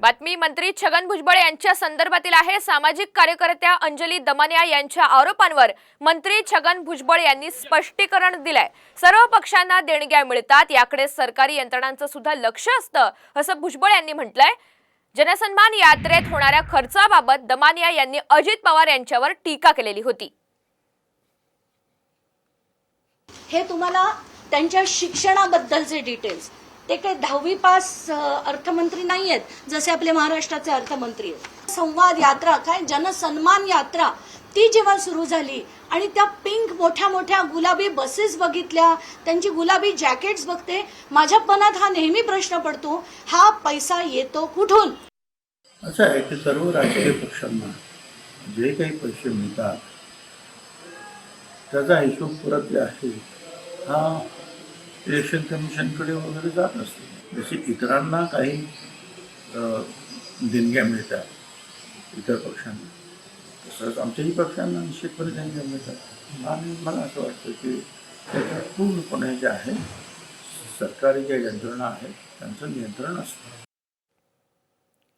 बातमी मंत्री छगन भुजबळ यांच्या संदर्भातील आहे। सामाजिक कार्यकर्त्या अंजली दमानिया यांच्या आरोपांवर मंत्री छगन भुजबळ यांनी स्पष्टीकरण दिलंय। सर्व पक्षांना देणग्या मिळतात, याकडे सरकारी यंत्रणांचं सुद्धा लक्ष असतं असं भुजबळ यांनी म्हटलंय। जनसन्मान यात्रेत होणाऱ्या खर्चाबाबत दमानिया यांनी अजित पवार यांच्यावर टीका केलेली होती। हे तुम्हाला त्यांच्या शिक्षणाबद्दलचे डिटेल्स, ते काही 10वी पास अर्थमंत्री नाही आहेत जसे आपले महाराष्ट्राचे अर्थमंत्री आहेत। संवाद यात्रा काय जनसन्मान यात्रा ती जेव्हा सुरू झाली आणि त्या पिंक मोठ्या मोठ्या गुलाबी बसेस बघितल्या, त्यांची गुलाबी जॅकेट्स बघते, माझ्या मनात हा नेहमी प्रश्न पडतो, हा पैसा येतो कुठून? असं आहे की सर्व राजकीय पक्षांना जे काही पैसे मिळतात त्याचा हिशोब परत जे आहे हा इलेक्शन कमिशनकडे वगैरे जात असते। जसे इतरांना काही देणग्या मिळतात इतर पक्षांना, तसंच आमच्याही पक्षांना निश्चितपणे देणग्या मिळतात। आणि मला असं वाटतं की त्याच्यात पूर्णपणे जे आहे सरकारी ज्या यंत्रणा आहेत त्यांचं नियंत्रण असतं।